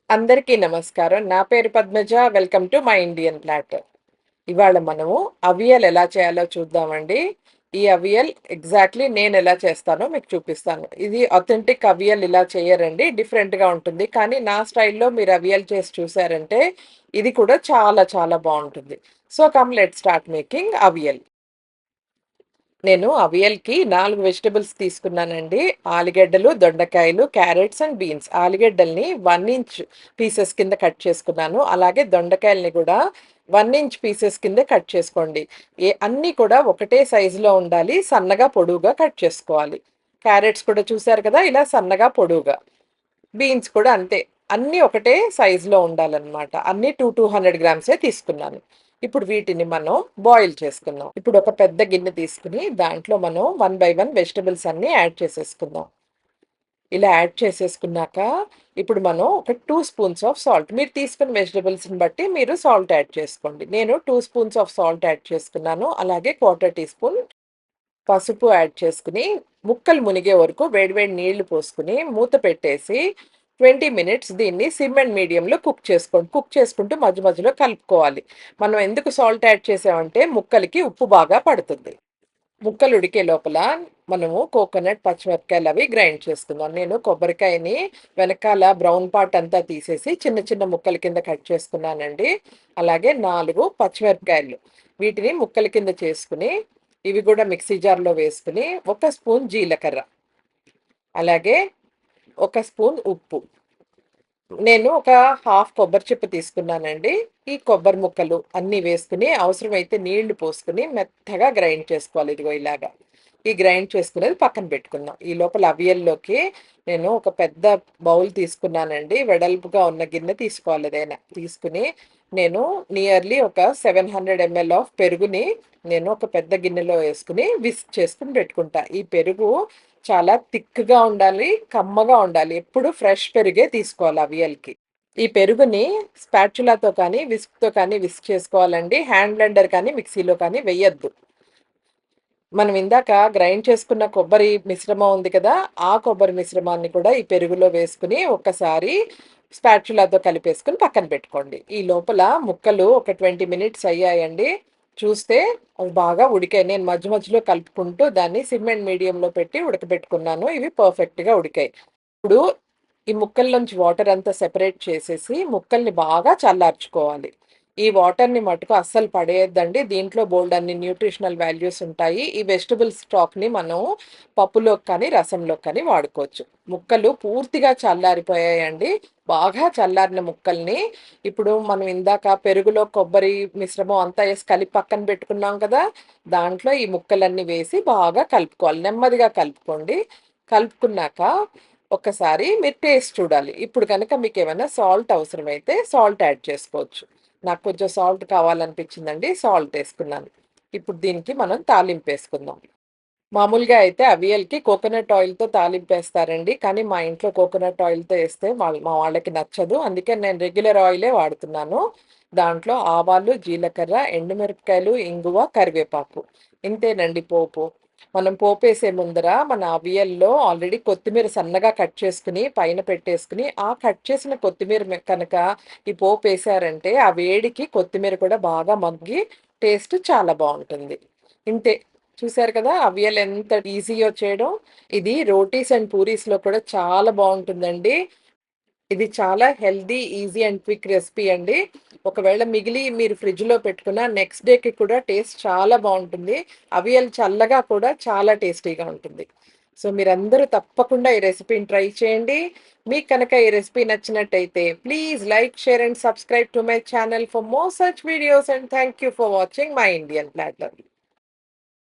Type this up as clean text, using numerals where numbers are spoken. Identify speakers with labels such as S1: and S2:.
S1: అందరికీ నమస్కారం. నా పేరు Padmaja. Welcome to my Indian platter. ఇవాళ మనము అవియల్ ఎలా చేయాలో చూద్దామండి. ఈ అవియల్ ఎగ్జాక్ట్‌లీ నేనెలా చేస్తానో మీకు చూపిస్తాను. ఇది ఆథెంటిక్ అవియల్ ఇలా చేయరండి. డిఫరెంట్‌గా ఉంటుంది. కానీ నా స్టైల్‌లో మీరు అవియల్ చేసి చూసారంటే ఇది కూడా చాలా చాలా బావుంటుంది. So, come let's start making avial. నేను అవియల్‌కి 4 వెజిటబుల్స్ తీసుకున్నానండి. ఆలుగడ్డలు, దొండకాయలు, క్యారెట్స్ అండ్ బీన్స్. ఆలుగడ్డల్ని 1 ఇంచ్ పీసెస్ కింద కట్ చేసుకున్నాను. అలాగే దొండకాయల్ని కూడా 1 ఇంచ్ పీసెస్ కింద కట్ చేసుకోండి. అన్నీ కూడా ఒకటే సైజులో ఉండాలి. సన్నగా, పొడువుగా కట్ చేసుకోవాలి. క్యారెట్స్ కూడా చూసారు కదా! ఇలా సన్నగా, పొడువుగా. బీన్స్ కూడా అంతే. అన్నీ ఒకటే సైజులో ఉండాలనమాట. అన్నీ 200 గ్రామ్సే తీసుకున్నాను. ఇప్పుడు వీటిని మనం బాయిల్ చేసుకుందాం. ఇప్పుడు ఒక పెద్ద గిన్నె తీసుకొని దాంట్లో మనం 1 బై 1 వెజిటబుల్స్ అన్నీ యాడ్ చేసేసుకుందాం. ఇలా యాడ్ చేసేసుకున్నాక ఇప్పుడు మనం ఒక 2 స్పూన్స్ ఆఫ్ సాల్ట్, మీరు తీసుకున్న వెజిటబుల్స్‌ని బట్టి మీరు సాల్ట్ యాడ్ చేసుకోండి. నేను 2 స్పూన్స్ ఆఫ్ సాల్ట్ యాడ్ చేసుకున్నాను. అలాగే 1/4 టీ స్పూన్ పసుపు యాడ్ చేసుకుని, ముక్కలు మునిగే వరకు వేడి వేడి నీళ్లు పోసుకొని, మూత పెట్టేసి 20 మినిట్స్ దీన్ని సిమ్ అండ్ మీడియంలో కుక్ చేసుకోండి. కుక్ చేసుకుంటూ మధ్య మధ్యలో కలుపుకోవాలి. మనం ఎందుకు సాల్ట్ యాడ్ చేసామంటే ముక్కలకి ఉప్పు బాగా పడుతుంది. ముక్కలు ఉడికే లోపల మనము కోకోనట్, పచ్చిమిరపకాయలు అవి గ్రైండ్ చేసుకుందాం. నేను కొబ్బరికాయని వెనకాల బ్రౌన్ పార్ట్ అంతా తీసేసి చిన్న చిన్న ముక్కల కింద కట్ చేసుకున్నానండి. అలాగే 4 పచ్చిమిరపకాయలు, వీటిని ముక్కల కింద చేసుకుని ఇవి కూడా మిక్సీ జార్‌లో వేసుకొని, ఒక స్పూన్ జీలకర్ర, అలాగే ఒక స్పూన్ ఉప్పు. నేను ఒక హాఫ్ కొబ్బరి చిప్ప తీసుకున్నానండి. ఈ కొబ్బరి ముక్కలు అన్నీ వేసుకొని, అవసరమైతే నీళ్లు పోసుకొని మెత్తగా గ్రైండ్ చేసుకోవాలి. ఇదిగో ఇలాగా. ఈ గ్రైండ్ చేసుకునేది పక్కన పెట్టుకుందాం. ఈ లోపల అవియల్లోకి నేను ఒక పెద్ద బౌల్ తీసుకున్నానండి. వెడల్పుగా ఉన్న గిన్నె తీసుకోవాలి ఏదైనా. తీసుకుని నేను నియర్లీ ఒక 700 ఎంఎల్ ఆఫ్ పెరుగుని నేను ఒక పెద్ద గిన్నెలో వేసుకుని విస్క్ చేసుకొని పెట్టుకుంటా. ఈ పెరుగు చాలా థిక్‌గా ఉండాలి, కమ్మగా ఉండాలి. ఎప్పుడు ఫ్రెష్ పెరుగే తీసుకోవాలి అవియల్‌కి. ఈ పెరుగుని స్పాచులాతో కానీ, విస్క్‌తో కానీ విస్క్ చేసుకోవాలండి. హ్యాండ్ బ్లెండర్ కానీ, మిక్సీలో కానీ వెయ్యొద్దు. మనం ఇందాక గ్రైండ్ చేసుకున్న కొబ్బరి మిశ్రమం ఉంది కదా! ఆ కొబ్బరి మిశ్రమాన్ని కూడా ఈ పెరుగులో వేసుకొని ఒక్కసారి స్పాచులాతో కలిపేసుకొని పక్కన పెట్టుకోండి. ఈ లోపల ముక్కలు ఒక 20 మినిట్స్ అయ్యాయండి. చూస్తే అవి బాగా ఉడికాయి. నేను మధ్య మధ్యలో కలుపుకుంటూ దాన్ని సిమ్ అండ్ మీడియంలో పెట్టి ఉడకబెట్టుకున్నాను. ఇవి పర్ఫెక్ట్‌గా ఉడికాయి. ఇప్పుడు ఈ ముక్కల్లోంచి వాటర్ అంతా సెపరేట్ చేసేసి ముక్కల్ని బాగా చల్లార్చుకోవాలి. ఈ వాటర్‌ని మటుకు అస్సలు పడేయొద్దండి. దీంట్లో బోలెడన్ని న్యూట్రిషనల్ వాల్యూస్ ఉంటాయి. ఈ వెజిటబుల్ స్టాక్‌ని మనం పప్పులోకి కానీ, రసంలోకి కానీ వాడుకోవచ్చు. ముక్కలు పూర్తిగా చల్లారిపోయాయండి. బాగా చల్లారిన ముక్కల్ని ఇప్పుడు మనం ఇందాక పెరుగులో కొబ్బరి మిశ్రమం అంతా ఏసి కలిపి పక్కన పెట్టుకున్నాం కదా! దాంట్లో ఈ ముక్కలన్నీ వేసి బాగా కలుపుకోవాలి. నెమ్మదిగా కలుపుకోండి. కలుపుకున్నాక ఒక్కసారి మీరు టేస్ట్ చూడాలి. ఇప్పుడు గనక మీకేమైనా సాల్ట్ అవసరమైతే సాల్ట్ యాడ్ చేసుకోవచ్చు. నాకు కొంచెం సాల్ట్ కావాలనిపించిందండి. సాల్ట్ ఏసుకున్నాను. ఇప్పుడు దీనికి మనం తాలింపేసుకుందాం. మామూలుగా అయితే అవియల్‌కి కోకోనట్ ఆయిల్‌తో తాలింపేస్తారండి. కానీ మా ఇంట్లో కోకోనట్ ఆయిల్‌తో ఏస్తే మా వాళ్ళకి నచ్చదు. అందుకే నేను రెగ్యులర్ ఆయిలే వాడుతున్నాను. దాంట్లో ఆవాలు, జీలకర్ర, ఎండుమిరపకాయలు, ఇంగువ, కరివేపాకు. ఇంతేనండి పోపు. మనం పోపేసే ముందర మన అవియల్లో ఆల్రెడీ కొత్తిమీర సన్నగా కట్ చేసుకొని పైన పెట్టేసుకొని, ఆ కట్ చేసిన కొత్తిమీర కనుక ఈ పోపేసారంటే ఆ వేడికి కొత్తిమీర కూడా బాగా మగ్గి టేస్ట్ చాలా బావుంటుంది. ఇంతే. చూసారు కదా! అవియల్ ఎంత ఈజీయో చేయడం. ఇది రోటీస్ అండ్ పూరీస్‌లో కూడా చాలా బావుంటుందండి. ఇది చాలా healthy, easy and quick recipe అండి. ఒకవేళ మిగిలి మీరు ఫ్రిడ్జ్‌లో పెట్టుకున్న నెక్స్ట్ డేకి కూడా టేస్ట్ చాలా బావుంటుంది. అవియల్ చల్లగా కూడా చాలా టేస్టీగా ఉంటుంది. సో, మీరందరూ తప్పకుండా ఈ రెసిపీని ట్రై చేయండి. మీకు కనుక ఈ రెసిపీ నచ్చినట్టయితే please like, share and subscribe to my channel for more such videos and thank you for watching my Indian platter.